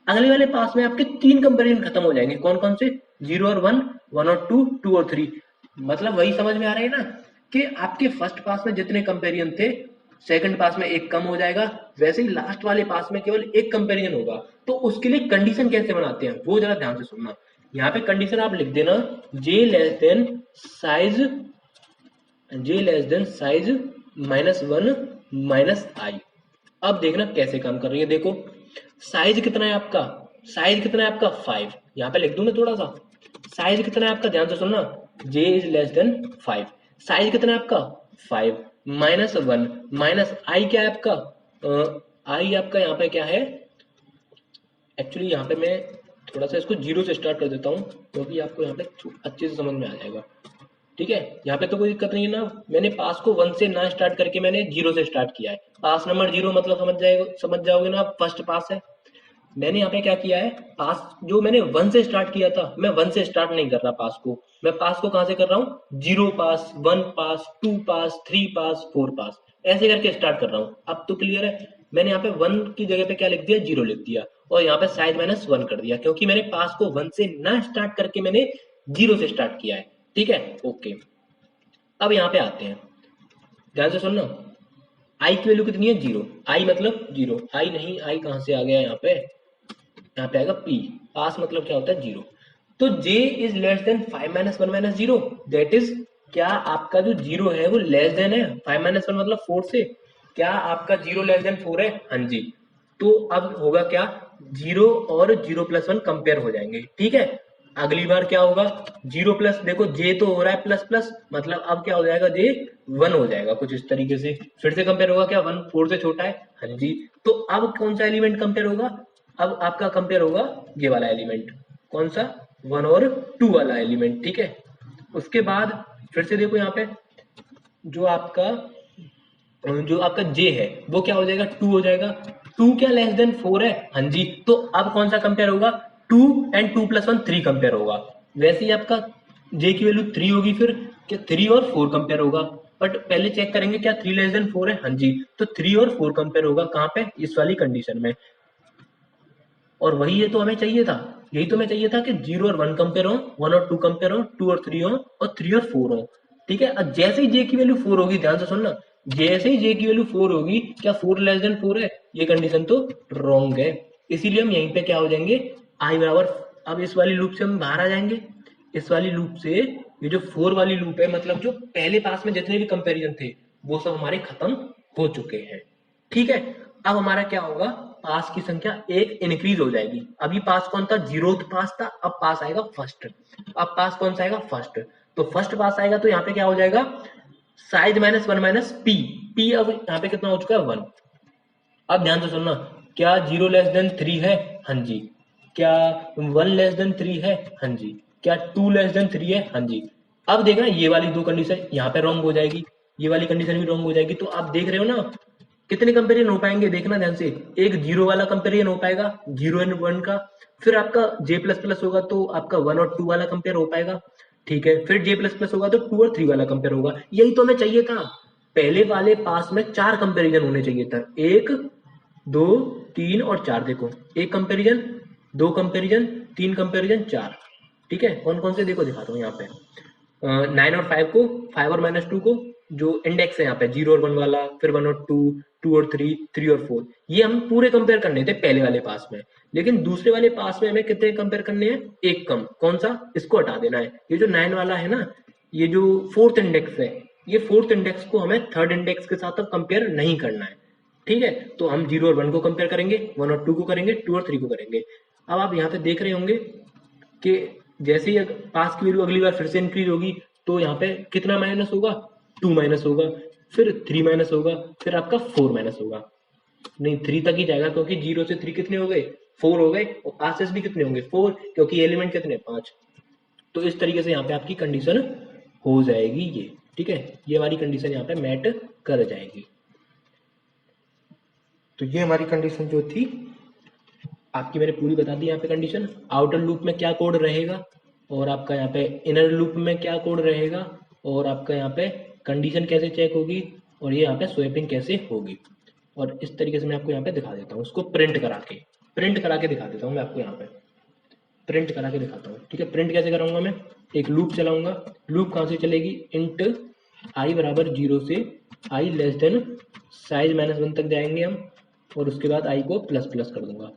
अगले वाले पास में आपके 3 कंपेरिजन खत्म हो जाएंगे, कौन कौन से, 0 और 1, 1 और 2, 2 और 3। मतलब वही समझ में आ रहा है ना कि आपके फर्स्ट पास में जितने कंपेरिजन थे, सेकंड पास में एक कम हो जाएगा, वैसे ही लास्ट वाले पास में केवल एक कंपेरिजन होगा। तो उसके लिए कंडीशन कैसे बनाते हैं वो जरा ध्यान से सुनना। यहाँ पे कंडीशन आप लिख देना, j less than size, -1 -i। अब देखना कैसे काम कर रही है। देखो साइज कितना है आपका, साइज कितना है आपका 5, यहाँ पे लिख दूं मैं थोड़ा सा, साइज कितना है आपका, ध्यान से सुनना, j is less than 5, size कितना है आपका 5, -1 माइनस आई क्या है आपका, आई आपका यहाँ पे क्या है, एक्चुअली यहाँ पे मैं थोड़ा सा इसको 0 से स्टार्ट कर देता हूँ क्योंकि आपको यहाँ पे अच्छे से समझ में आ जाएगा। ठीक है, यहाँ पे तो कोई दिक्कत नहीं है ना, मैंने पास को 1 से ना स्टार्ट करके मैंने 0 से स्टार्ट किया है। पास नंबर 0 मतलब समझ जाओगे ना, फर्स्ट पास है। मैंने यहाँ पे क्या किया है, पास जो मैंने 1 से स्टार्ट किया था, मैं 1 से स्टार्ट नहीं कर रहा पास को, मैं पास को कहाँ से कर रहा हूँ, 0 पास, 1 पास, 2 पास, 3 पास, 4 पास, ऐसे करके स्टार्ट कर रहा हूँ। अब तो क्लियर है। मैंने यहाँ पे 1 की जगह पे क्या लिख दिया, 0 लिख दिया, और यहाँ पे साइज -1 कर दिया, क्योंकि मैंने पास को 1 से ना स्टार्ट करके मैंने 0 से स्टार्ट किया है। ठीक है, ओके। अब यहाँ पे आते हैं, ध्यान से सुनना, आई की वैल्यू कितनी है, 0, आई मतलब 0, आई नहीं, आई कहाँ से आ गया यहाँ पे, यहाँ पे आएगा p, पास मतलब क्या होता है 0। तो j is less than 5 -1 -0, that is, क्या आपका जो 0 है वो लेस देन है 5 -1 मतलब 4 से, क्या आपका 0 लेस देन 4 है, हाँ जी। तो अब होगा क्या, 0 और 0+1 कंपेयर हो जाएंगे। ठीक है, अगली बार क्या होगा, 0 प्लस, देखो j तो हो रहा है प्लस प्लस, मतलब अब क्या हो जाएगा, j 1 हो जाएगा कुछ इस तरीके से। फिर से कंपेयर होगा क्या, 1 4 से छोटा है, हाँ जी। तो अब कौन सा एलिमेंट कंपेयर होगा, अब आपका कंपेयर होगा ये वाला एलिमेंट, कौन सा, 1 और 2 वाला एलिमेंट। ठीक है, उसके बाद फिर से देखो यहाँ पे जो आपका j है वो क्या हो जाएगा, 2 हो जाएगा। 2 क्या लेस देन 4 है? हाँ जी। तो अब कौन सा कंपेयर होगा? 2 एंड 2 प्लस 1 3 कंपेयर होगा। वैसे ही आपका जे की वैल्यू 3 होगी, फिर क्या 3 और 4 कंपेयर होगा? बट पहले चेक करेंगे क्या 3 लेस देन 4 है? हाँ जी। तो 3 और 4 कंपेयर होगा कहाँ पे? इस वाली कंडीशन में। और वही ये तो हमें चाहिए था, यही तो हमें चाहिए था कि 0 और 1 कंपेयर हो, 1 और 2 कंपेयर हो, 2 और 3 हो, और 3 और 4 हो। ठीक है। अब जैसे ही जे की वैल्यू 4 होगी, ध्यान से सुनना, जैसे ही जे की वैल्यू 4 होगी, क्या 4 लेस देन 4 है? ये कंडीशन तो रॉन्ग है। इसीलिए हम यहीं पे क्या हो जाएंगे, आई बराबर, अब इस वाली लूप से हम बाहर आ जाएंगे। इस वाली लूप से ये जो 4 वाली लूप है, मतलब जो पहले पास में जितने भी कंपेरिजन थे वो सब हमारे खत्म हो चुके हैं। ठीक है। अब हमारा क्या होगा, पास की संख्या एक इंक्रीज हो जाएगी। अभी पास कौन था? जीरोथ पास था, अब पास आएगा फर्स्ट। अब पास कौन सा आएगा? फर्स्ट। तो फर्स्ट पास आएगा तो यहाँ पे क्या हो जाएगा, size minus one minus P. P अब यहाँ पे कितना हो चुका है? 1। अब ध्यान से सुनना, क्या 0 लेस देन 3 है? हाँ जी। क्या 1 लेस देन 3 है? हाँ जी। क्या 2 लेस देन 3 है? हाँ जी। अब देखना, ये वाली दो कंडीशन यहाँ पे रॉन्ग हो जाएगी, ये वाली कंडीशन भी रॉन्ग हो जाएगी। तो आप देख रहे हो ना कितने कंपेरिजन हो पाएंगे, देखना ध्यान से। एक जीरो वाला कंपेरिजन हो पाएगा, 0 एंड 1 का। फिर आपका जे प्लस प्लस होगा तो आपका 1 और 2 वाला कंपेयर हो पाएगा। ठीक है। फिर जे प्लस प्लस होगा तो 2 और 3 वाला कंपेयर होगा। यही तो हमें चाहिए था। पहले वाले पास में 4 कंपेरिजन होने चाहिए था, 1 2 3 और 4। देखो, एक कंपेरिजन, दो कंपेरिजन, तीन कंपेरिजन, 4। ठीक है। कौन कौन से देखो दिखाता हूँ यहाँ पे। 9 और 5 को, 5 और माइनस 2 को, जो इंडेक्स है यहाँ पे 0 और 1 वाला, फिर 1 और 2, 2 और 3, 3 और 4, ये हम पूरे कंपेयर करने थे पहले वाले पास में। लेकिन दूसरे वाले पास में हमें कितने कंपेयर करने हैं? एक कम। कौन सा? इसको हटा देना है। ये जो 9 वाला है ना, ये जो फोर्थ इंडेक्स है, ये फोर्थ इंडेक्स को हमें थर्ड इंडेक्स के साथ अब कंपेयर नहीं करना है। ठीक है। तो हम 0 और 1 को कंपेयर करेंगे, 1 और 2 को करेंगे, 2 और 3 को करेंगे। अब आप यहाँ पे देख रहे होंगे कि जैसे ही पास की वैल्यू अगली बार फिर से इंक्रीज होगी, तो यहाँ पे कितना माइनस होगा? 2 माइनस होगा, फिर 3 माइनस होगा, फिर आपका 4 माइनस होगा। नहीं, 3 तक ही जाएगा, क्योंकि 0 से 3 कितने हो गए? 4 हो गए। और पासेस भी कितने होंगे? 4, क्योंकि एलिमेंट कितने? 5। तो इस तरीके से यहाँ पे आपकी कंडीशन हो जाएगी ये। ठीक है। ये हमारी कंडीशन यहाँ पे मैट कर जाएगी। तो ये हमारी कंडीशन जो थी आपकी मैंने पूरी बता दी। यहाँ पे कंडीशन आउटर लूप में क्या कोड रहेगा, और आपका यहाँ पे इनर लूप में क्या कोड रहेगा, और आपका यहाँ पे कंडीशन कैसे चेक होगी, और ये यहाँ पे स्वैपिंग कैसे होगी। और इस तरीके से मैं आपको यहाँ पे दिखा देता हूँ, उसको प्रिंट करा के दिखा देता हूँ मैं आपको। यहाँ पे प्रिंट करा के दिखाता हूँ। ठीक है। प्रिंट कैसे कराऊंगा मैं? एक लूप चलाऊंगा। लूप कहाँ से चलेगी? इंट आई बराबर 0 से आई लेस देन साइज माइनस 1 तक जाएंगे हम, और उसके बाद आई को प्लस प्लस कर दूंगा।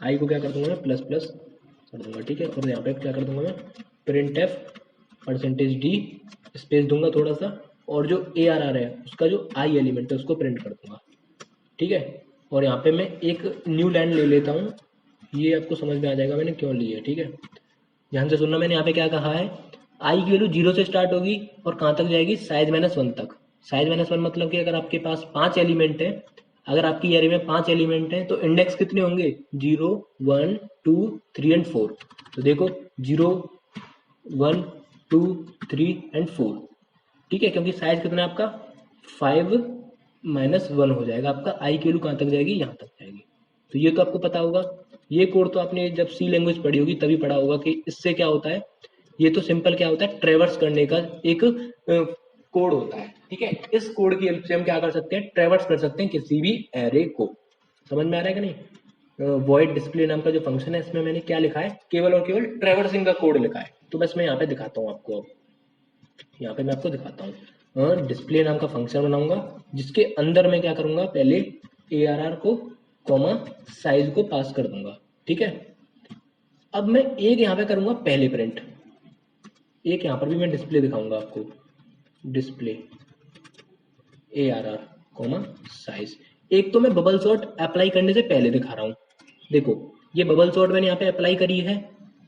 आई को क्या कर दूंगा मैं? प्लस प्लस कर दूंगा। ठीक है। और यहाँ पे क्या कर दूंगा मैं? Print F percentage D space दूंगा थोड़ा सा, और जो ए आर आर है उसका जो आई एलिमेंट है उसको प्रिंट कर दूंगा। ठीक है। और यहाँ पे मैं एक न्यू लाइन ले लेता हूँ, ये आपको समझ में आ जाएगा मैंने क्यों ली है। ठीक है। ध्यान से सुनना, मैंने यहाँ पे क्या कहा है, आई की वैल्यू 0 से स्टार्ट होगी और कहाँ तक जाएगी? साइज माइनस 1 तक। साइज माइनस 1 मतलब कि अगर आपके पास 5 एलिमेंट है, अगर आपकी एरे में 5 एलिमेंट है तो इंडेक्स कितने होंगे? 0 1 2 3 एंड 4। तो देखो 0 1 2 3 एंड 4। ठीक है। क्योंकि साइज कितना है आपका? 5 माइनस 1 हो जाएगा आपका। आई की वैल्यू कहाँ तक जाएगी? यहाँ तक जाएगी। तो ये तो आपको पता होगा। ये कोड तो आपने जब सी लैंग्वेज पढ़ी होगी तभी पढ़ा होगा कि इससे क्या होता है। ये तो सिंपल क्या होता है, ट्रेवर्स करने का एक कोड होता है। ठीक है। इस कोड की हेल्प से हम क्या कर सकते हैं? ट्रेवर्स कर सकते हैं किसी भी एरे को। समझ में आ रहा है कि नहीं? वॉइड डिस्प्ले नाम का जो फंक्शन है, इसमें मैंने क्या लिखा है? केवल और केवल ट्रेवर्सिंग का कोड लिखा है। तो बस मैं यहाँ पे दिखाता हूँ आपको। अब यहाँ पे मैं आपको दिखाता हूँ। डिस्प्ले नाम का फंक्शन बनाऊंगा, जिसके अंदर मैं क्या करूंगा? पहले ए आर आर को कॉमा साइज को पास कर दूंगा। ठीक है। अब मैं एक यहाँ पे करूंगा पहले प्रिंट, एक यहाँ पर भी मैं डिस्प्ले दिखाऊंगा आपको। Display A R R comma size. एक तो मैं बबल सॉर्ट अप्लाई करने से पहले दिखा रहा हूँ। देखो, ये बबल सॉर्ट मैंने यहाँ पे अप्लाई करी है।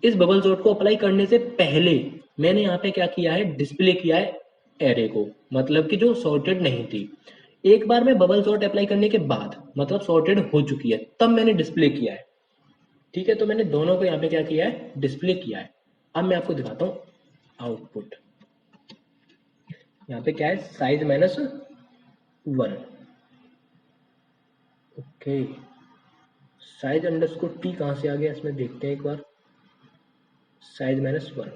इस बबल सॉर्ट को अप्लाई करने से पहले मैंने यहाँ पे क्या किया है? डिस्प्ले किया है एरे को, मतलब कि जो सॉर्टेड नहीं थी। एक बार मैं बबल सॉर्ट अप्लाई करने के बाद, मतलब सॉर्टेड हो चुकी है, तब मैंने डिस्प्ले किया है। ठीक है। तो मैंने दोनों को यहाँ पे क्या किया है? डिस्प्ले किया है। अब मैं आपको दिखाता हूँ आउटपुट। यहाँ पे क्या है? Size minus 1। Okay, size underscore T कहाँ से आ गया इसमें देखते हैं एक बार। साइज -1,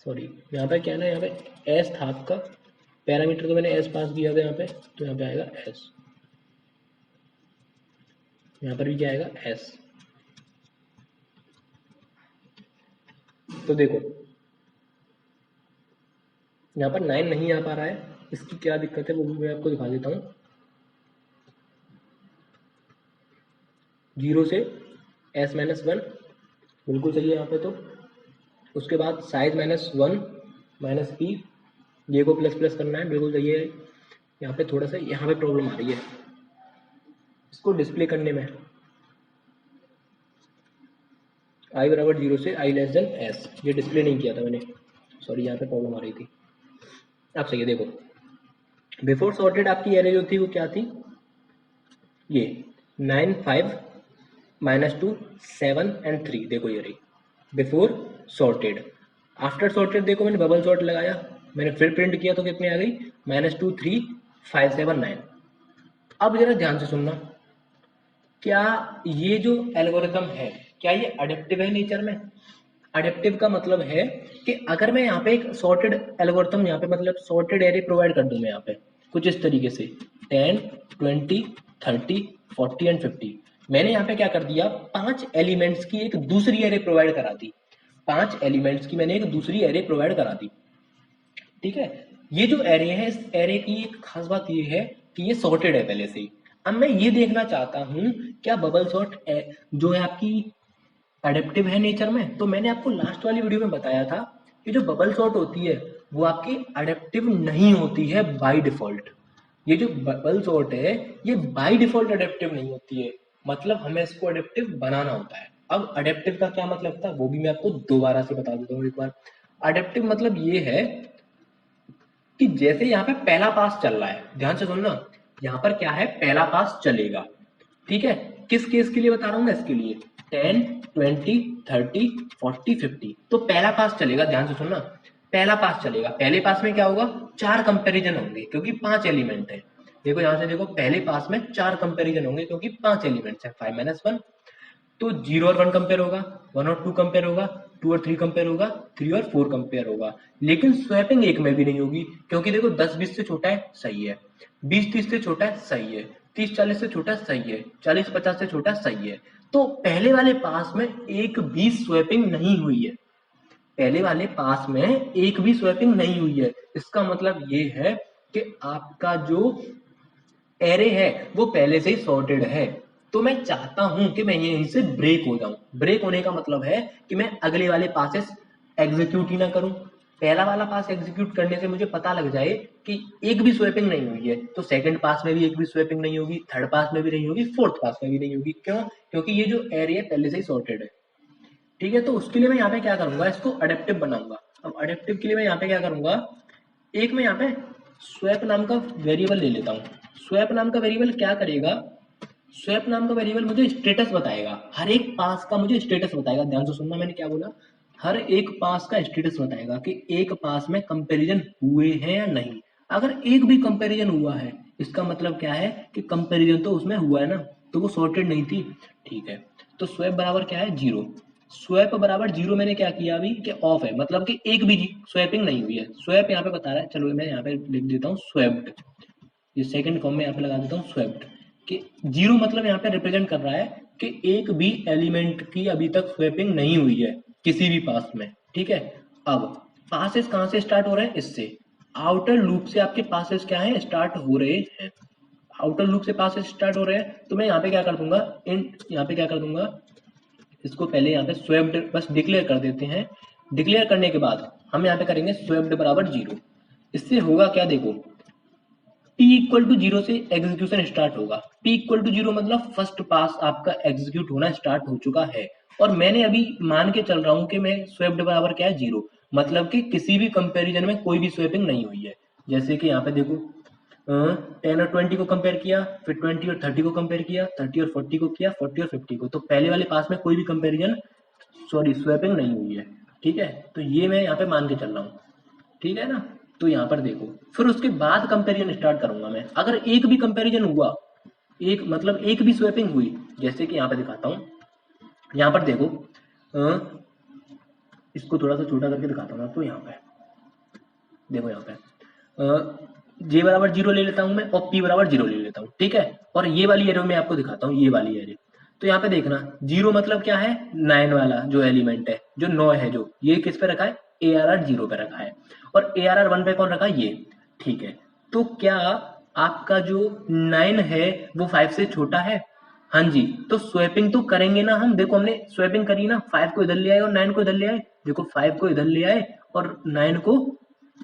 सॉरी यहाँ पे क्या है ना, यहाँ पे एस था आपका पैरामीटर, तो मैंने एस पास किया था यहाँ पे, तो यहाँ पे आएगा एस, यहाँ पर भी क्या आएगा एस। तो देखो यहाँ पर 9 नहीं आ पा रहा है, इसकी क्या दिक्कत है वो भी मैं आपको दिखा देता हूँ। 0 से S-1 बिल्कुल सही है यहाँ पे। तो उसके बाद साइज -1 -p, ये को प्लस प्लस करना है, बिल्कुल सही है। यहाँ पे थोड़ा सा यहाँ पे प्रॉब्लम आ रही है इसको डिस्प्ले करने में। i बराबर 0 से i लेस देन s, ये डिस्प्ले नहीं किया था मैंने, सॉरी यहाँ पे प्रॉब्लम आ रही थी। अब सही है, देखो बिफोर सॉर्टेड आपकी एरे जो थी वो क्या थी, ये 9 5 -2 7 एंड 3, देखो ये रही बिफोर सॉर्टेड। आफ्टर सॉर्टेड देखो मैंने बबल सॉर्ट लगाया, मैंने फिर प्रिंट किया तो कितनी आ गई, -2 3 5 7 9। अब जरा ध्यान से सुनना, क्या ये जो एल्गोरिथम है क्या ये अडेप्टिव है नेचर में। अडेप्टिव का मतलब है कि अगर मैं यहाँ पे एक सॉर्टेड एल्गोरिथम, यहाँ पे मतलब सॉर्टेड एरे प्रोवाइड कर दूं मैं यहाँ पे कुछ इस तरीके से 10 20 30 40 एंड 50, मैंने यहाँ पे क्या कर दिया, 5 एलिमेंट्स की एक दूसरी एरे प्रोवाइड करा दी, 5 एलिमेंट्स की मैंने एक दूसरी एरे प्रोवाइड करा दी। ठीक है, ये जो एरे है, इस एरे की एक खास बात ये है कि ये सॉर्टेड है पहले से ही। अब मैं ये देखना चाहता हूँ क्या बबल सॉर्ट जो है आपकी अडेप्टिव है नेचर में। तो मैंने आपको लास्ट वाली वीडियो में बताया था कि जो बबल सॉर्ट होती है वो आपकी अडेप्टिव नहीं होती है बाय डिफॉल्ट। ये जो बबल सॉर्ट है ये बाय डिफॉल्ट अडेप्टिव नहीं होती है, मतलब हमें इसको अडेप्टिव बनाना होता है। अब अडेप्टिव का क्या मतलब था वो भी मैं आपको दोबारा से बता देता हूँ एक बार। अडेप्टिव मतलब ये है कि जैसे यहाँ पे पहला पास चल रहा है, ध्यान से सुनना, यहाँ पर क्या है, पहला पास चलेगा। ठीक है, किस केस के लिए बता रहा हूँ मैं, इसके लिए 10 20 30 40 50, तो पहला पास चलेगा, ध्यान से सुनना, पहला पास चलेगा। पहले पास में क्या होगा, 4 कंपैरिजन होंगे क्योंकि 5 एलिमेंट है। देखो यहाँ से देखो, पहले पास में 4 कंपैरिजन होंगे क्योंकि 5 एलिमेंट्स है, 5 -1, तो 0 और 1 कंपेयर होगा, 1 और 2 कंपेयर होगा, 2 और 3 कंपेयर होगा, 3 और 4 कंपेयर होगा। लेकिन स्वैपिंग एक में भी नहीं होगी क्योंकि देखो 10 20 से छोटा है सही है, 20 30 से छोटा है सही है, 30 40 से छोटा सही है, 40 50 से छोटा सही है। तो पहले वाले पास में एक भी स्वैपिंग नहीं हुई है, पहले वाले पास में एक भी स्वैपिंग नहीं हुई है। इसका मतलब ये है कि आपका जो एरे है वो पहले से ही सॉर्टेड है। तो मैं चाहता हूं कि मैं यहीं से ब्रेक हो जाऊं। ब्रेक होने का मतलब है कि मैं अगले वाले पासेस एग्जीक्यूट ही ना करूं। पहला वाला पास एग्जीक्यूट करने से मुझे पता लग जाए कि एक भी स्वैपिंग नहीं हुई है, तो सेकंड पास में भी एक भी स्वैपिंग नहीं होगी, थर्ड पास में भी नहीं होगी, फोर्थ पास में भी नहीं होगी। क्यों? क्योंकि ये जो एरे है पहले से ही सॉर्टेड है। ठीक है, तो उसके लिए मैं यहाँ पे क्या करूंगा, इसको अडेप्टिव बनाऊंगा। अब अडेप्टिव के लिए मैं यहाँ पे क्या करूंगा, एक मैं यहाँ पे स्वैप नाम का वेरिएबल ले लेता हूँ। स्वैप नाम का वेरिएबल क्या करेगा, स्वैप नाम का वेरिएबल मुझे स्टेटस बताएगा, हर एक पास का मुझे स्टेटस बताएगा। ध्यान से सुनना मैंने क्या बोला, हर एक पास का स्टेटस बताएगा कि एक पास में कंपैरिजन हुए हैं या नहीं। अगर एक भी कंपैरिजन हुआ है इसका मतलब क्या है कि कंपैरिजन तो उसमें हुआ है ना, तो वो सॉर्टेड नहीं थी। ठीक है, तो स्वैप बराबर क्या है, 0। स्वैप बराबर 0 मैंने क्या किया अभी कि ऑफ है, मतलब कि एक भी स्वैपिंग नहीं हुई है। स्वैप यहाँ पे बता रहा है, चलो मैं यहाँ पे लिख देता हूँ स्वैप्ड, ये सेकंड फॉर्म में यहाँ पे लगा देता हूँ स्वैप्ड, कि 0 मतलब यहाँ पे रिप्रेजेंट कर रहा है कि एक भी एलिमेंट की अभी तक स्वैपिंग नहीं हुई है किसी भी पास में। ठीक है, अब पासेस कहाँ से स्टार्ट हो रहे हैं, इससे आउटर लूप से आपके पासेस क्या है, स्टार्ट हो रहे हैं। आउटर लूप से पासेस स्टार्ट हो रहे हैं, तो मैं यहाँ पे क्या कर दूंगा, यहाँ पे क्या कर दूंगा, इसको पहले यहाँ पे स्वेप्ड बस डिक्लेयर कर देते हैं। डिक्लेयर करने के बाद हम यहाँ पे करेंगे स्वेप्ड बराबर 0। इससे होगा क्या, देखो p इक्वल टू 0 से एग्जीक्यूशन स्टार्ट होगा। p इक्वल टू 0 मतलब फर्स्ट पास आपका एग्जीक्यूट होना स्टार्ट हो चुका है, और मैंने अभी मान के चल रहा हूँ कि मैं स्वेप्ड बराबर क्या है, 0, मतलब कि किसी भी कंपैरिजन में कोई भी स्वेपिंग नहीं हुई है। जैसे कि यहाँ पे देखो 10 और 20 को कंपेयर किया, फिर 20 और 30 को कंपेयर किया, 30 और 40 को किया, 40 और 50 को, तो पहले वाले पास में कोई भी कंपैरिजन सॉरी स्वैपिंग नहीं हुई है। ठीक है, तो ये मैं यहाँ पे मान के चल रहा हूँ। ठीक है ना, तो यहाँ पर देखो, फिर उसके बाद कंपैरिजन स्टार्ट करूंगा मैं। अगर एक भी कंपैरिजन हुआ, एक मतलब एक भी स्वैपिंग हुई, जैसे कि यहाँ पे दिखाता हूँ, यहाँ पर देखो, इसको थोड़ा सा छोटा करके दिखाता हूँ आपको। यहाँ पे देखो, यहाँ पे जे बराबर 0 ले लेता हूँ मैं और पी बराबर 0 ले लेता हूँ, ठीक है। और ये वाली एरो मैं आपको दिखाता हूँ, ये वाली एरो। तो यहाँ पे देखना, 0 मतलब क्या है, 9 वाला जो एलिमेंट है, जो 9 है, जो ये किस पे रखा है, ARR 0 पे रखा है, और ARR 1 पे कौन रखा है, ये, ठीक है। तो क्या आपका जो 9 है वो 5 से छोटा है? हाँ जी, तो स्वैपिंग तो करेंगे ना हम। देखो हमने स्वैपिंग करी ना, 5 को इधर ले आए और 9 को इधर ले आए। देखो 5 को इधर ले आए और 9 को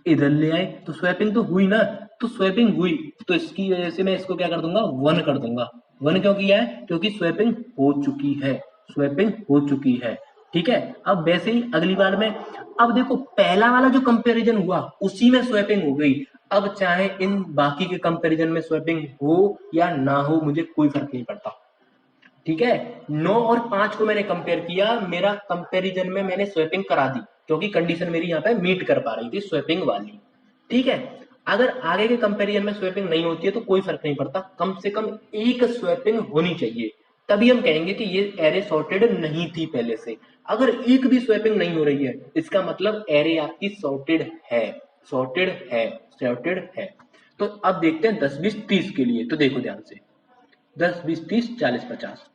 इधर ले आए, तो स्वैपिंग तो हुई ना। तो स्वैपिंग हुई, तो इसकी वजह से मैं इसको क्या कर दूंगा, 1 कर दूंगा। 1 क्यों किया है, क्योंकि स्वैपिंग हो चुकी है, स्वैपिंग हो चुकी है, ठीक है। अब वैसे ही अगली बार में, अब देखो पहला वाला जो कंपैरिजन हुआ उसी में स्वैपिंग हो गई। अब चाहे इन बाकी के कंपैरिजन में स्वैपिंग हो या ना हो, मुझे कोई फर्क नहीं पड़ता, ठीक है। 9 और 5 को मैंने कंपेयर किया, मेरा कंपैरिजन में मैंने स्वैपिंग करा दी, क्योंकि कंडीशन मेरी यहाँ पे मीट कर पा रही थी स्वैपिंग वाली, ठीक है। अगर आगे के कंपैरिजन में स्वैपिंग नहीं होती है तो कोई फर्क नहीं पड़ता, कम से कम एक स्वैपिंग होनी चाहिए, तभी हम कहेंगे कि ये एरे सॉर्टेड नहीं थी पहले से। अगर एक भी स्वैपिंग नहीं हो रही है, इसका मतलब एरे आपकी सॉर्टेड है, सॉर्टेड है, सॉर्टेड है। तो अब देखते हैं 10 20 30 के लिए। तो देखो ध्यान से, 10 20 30 40 50,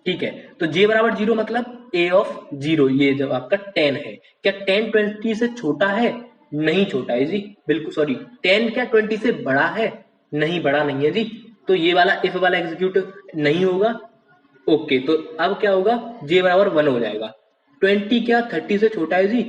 ठीक है। तो j बराबर 0 मतलब a ऑफ 0, ये जब आपका 10 है, क्या 10 20 से छोटा है? नहीं छोटा है जी, बिल्कुल सॉरी, 10 क्या 20 से बड़ा है? नहीं, बड़ा नहीं है जी। तो ये वाला इफ वाला एग्जीक्यूट नहीं होगा। ओके, तो अब क्या होगा, j बराबर 1 हो जाएगा। 20 क्या 30 से छोटा है जी?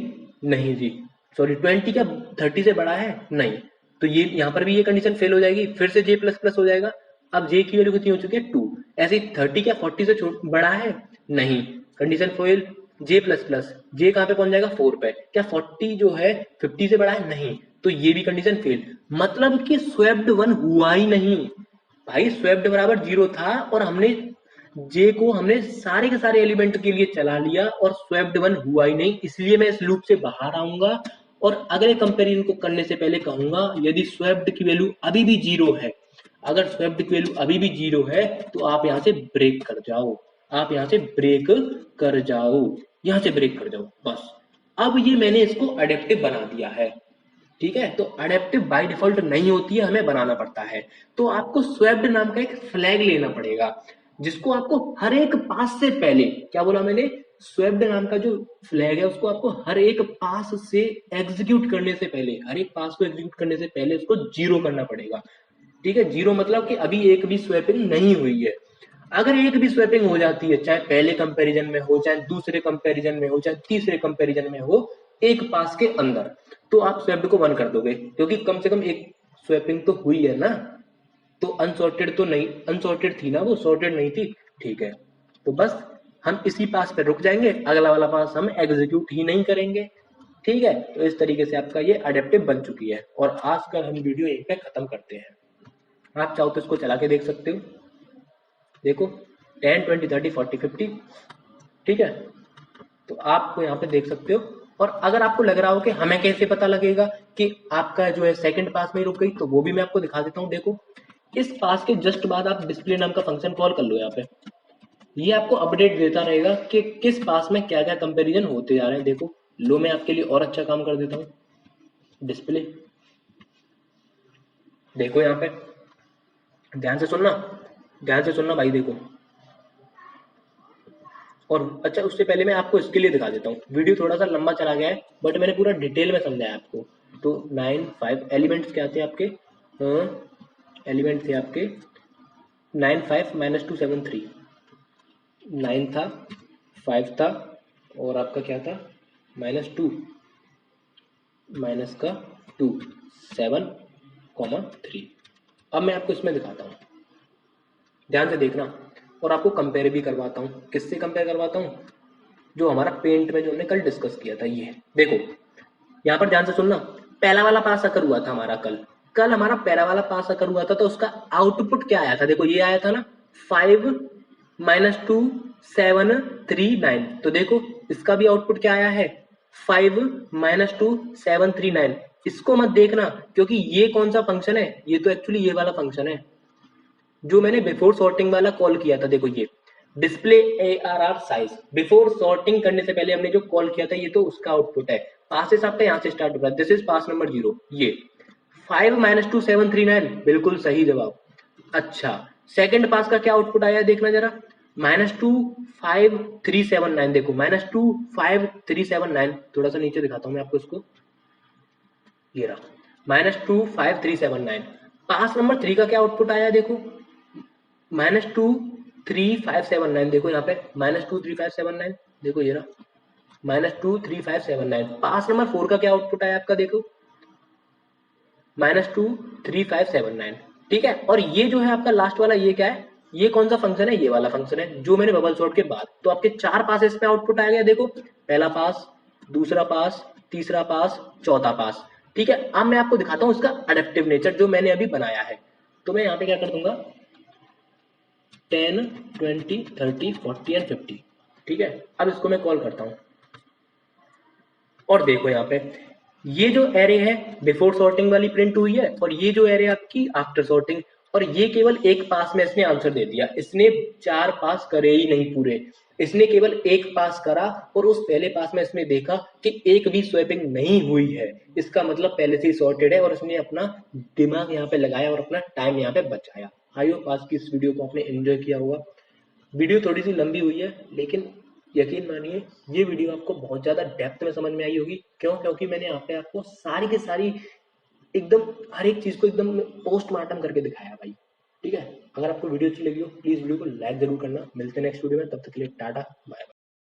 नहीं जी, सॉरी, 20 क्या 30 से बड़ा है? नहीं। तो ये यहाँ पर भी ये कंडीशन फेल हो जाएगी, फिर से j प्लस प्लस हो जाएगा। अब j की वैल्यू कितनी हो चुकी है, 2। ऐसे 30 क्या 40 से बड़ा है? नहीं, condition fail. j plus plus, j कहाँ पे पहुंच जाएगा, 4 पे। क्या 40 जो है 50 से बड़ा है? नहीं, तो ये भी कंडीशन फेल। मतलब कि स्वेप्ड 1 हुआ ही नहीं भाई। स्वेप्ड बराबर 0 था और हमने जे को हमने सारे के सारे एलिमेंट के लिए चला लिया और स्वेप्ड 1 हुआ ही नहीं, इसलिए मैं इस लूप से बाहर आऊंगा और अगले कंपेरिजन को करने से पहले कहूंगा, यदि स्वेप्ड की वैल्यू अभी भी 0 है, अगर स्वेप्ड की वैल्यू अभी भी 0 है, तो आप यहाँ से ब्रेक कर जाओ, आप यहाँ से ब्रेक कर जाओ, यहाँ से ब्रेक कर जाओ बस। अब ये मैंने इसको अडेप्टिव बना दिया है, ठीक है। तो अडेप्टिव बाय डिफॉल्ट नहीं होती है, हमें बनाना पड़ता है। तो आपको स्वेप्ड नाम का एक फ्लैग लेना पड़ेगा, जिसको आपको हर एक पास से पहले, क्या बोला मैंने, स्वेप्ड नाम का जो फ्लैग है उसको आपको हर एक पास से एग्जीक्यूट करने से पहले, हर एक पास को एग्जीक्यूट करने से पहले उसको 0 करना पड़ेगा, ठीक है। 0 मतलब कि अभी एक भी स्वैपिंग नहीं हुई है। अगर एक भी स्वैपिंग हो जाती है, चाहे पहले कंपैरिजन में हो, चाहे दूसरे कंपैरिजन में हो, चाहे तीसरे कंपैरिजन में हो, एक पास के अंदर, तो आप स्वैप्ड को 1 कर दोगे, क्योंकि कम से कम एक स्वैपिंग तो हुई है ना। तो अनसॉर्टेड तो नहीं, अनसॉर्टेड थी ना वो, सॉर्टेड नहीं थी, ठीक है। तो बस हम इसी पास पे रुक जाएंगे, अगला वाला पास हम एग्जीक्यूट ही नहीं करेंगे, ठीक है। तो इस तरीके से आपका ये अडेप्टिव बन चुकी है और आज का हम वीडियो यहीं पे खत्म करते हैं। आप चाहो तो इसको चला के देख सकते हो, देखो 10 20 30 40 50, ठीक है। तो आप यहाँ पे देख सकते हो। और अगर आपको लग रहा हो कि हमें कैसे पता लगेगा कि आपका जो है सेकंड पास में रुक गई, तो वो भी मैं आपको दिखा देता हूँ। देखो इस पास के जस्ट बाद आप डिस्प्ले नाम का फंक्शन कॉल कर लो यहाँ पे, ये आपको अपडेट देता रहेगा कि किस पास में क्या क्या कंपैरिजन होते जा रहे हैं। देखो लो, मैं आपके लिए और अच्छा काम कर देता हूँ, डिस्प्ले, देखो यहाँ पे ध्यान से सुनना, ध्यान से सुनना भाई, देखो। और अच्छा, उससे पहले मैं आपको इसके लिए दिखा देता हूँ, वीडियो थोड़ा सा लंबा चला गया है बट मैंने पूरा डिटेल में समझाया आपको। तो 9 5 एलिमेंट्स क्या थे आपके, एलिमेंट थे आपके 9 5 -2 7 3, 9 था, 5 था, और आपका क्या था, -2, माइनस का 2, 7, 3। अब मैं आपको इसमें दिखाता हूँ, ध्यान से देखना, और आपको कंपेयर भी करवाता हूँ। किससे कंपेयर करवाता हूँ, जो हमारा पेंट में जो हमने कल डिस्कस किया था, ये देखो यहाँ पर ध्यान से सुनना। पहला वाला पास अकर हुआ था हमारा कल, कल हमारा पहला वाला पास अकर हुआ था, तो उसका आउटपुट क्या आया था, देखो ये आया था ना, 5 -2 7 3 9। तो देखो इसका भी आउटपुट क्या आया है, 5 -2 7 3 9। इसको मत देखना, क्योंकि ये कौन सा फंक्शन है, ये तो एक्चुअली ये वाला फंक्शन है जो मैंने बिफोर सॉर्टिंग वाला कॉल किया था। देखो ये display ARR size, before sorting करने से पहले हमने जो कॉल किया था ये तो उसका आउटपुट है। पासेस आपका यहाँ से स्टार्ट हो रहा है, दिस इज पास नंबर 0। ये 5 - 2 7 3 9, बिल्कुल सही जवाब। अच्छा, सेकंड पास का क्या आउटपुट आया है देखना जरा, -2 5 3 7 9। देखो -2 5 3 7 9, थोड़ा सा नीचे दिखाता हूँ मैं आपको इसको, ये रहा -2 5 3 7 9। पास नंबर 3 का क्या आउटपुट आया है देखो, -2 3 5 7 9। देखो यहाँ पे -2 3 5 7 9, देखो ये रहा -2 3 5 7 9। पास नंबर 4 का क्या आउटपुट आया आपका देखो, -2 3 5 7 9। ठीक है, और ये जो है आपका लास्ट वाला ये क्या है, ये कौन सा फंक्शन है, ये वाला फंक्शन है जो मैंने बबल सॉर्ट के बाद। तो आपके 4 पासेस में आउटपुट आ गया देखो, पहला पास, दूसरा पास, तीसरा पास, चौथा पास। ठीक है, अब मैं आपको दिखाता हूँ इसका अडेप्टिव नेचर जो मैंने अभी बनाया है। तो मैं यहाँ पे क्या कर दूंगा, 10 20 30 40 एंड 50। ठीक है, अब इसको मैं कॉल करता हूँ और देखो यहाँ पे ये जो एरे है बिफोर सॉर्टिंग वाली प्रिंट हुई है, और ये जो एरे आपकी आफ्टर सॉर्टिंग, और ये केवल एक पास में इसने आंसर दे दिया। इसने 4 पास करे ही नहीं पूरे, इसने केवल एक पास करा, और उस पहले पास में इसने देखा कि एक भी स्वैपिंग नहीं हुई है। इसका मतलब पहले से ही सॉर्टेड है, और इसने अपना दिमाग यहाँ पे लगाया और अपना टाइम यहाँ पे बचाया। आई होप आज की इस वीडियो को आपने एंजॉय किया होगा। वीडियो थोड़ी सी लंबी हुई है, लेकिन यकीन मानिए ये वीडियो आपको बहुत ज़्यादा डेप्थ में समझ में आई होगी। क्यों? क्योंकि मैंने यहाँ पे आपको सारी की सारी एकदम हर एक चीज़ को एकदम पोस्टमार्टम करके दिखाया भाई। ठीक है, अगर आपको वीडियो अच्छी लगी हो प्लीज़ वीडियो को लाइक जरूर करना। मिलते हैं नेक्स्ट वीडियो में, तब तक के लिए टाटा बाय।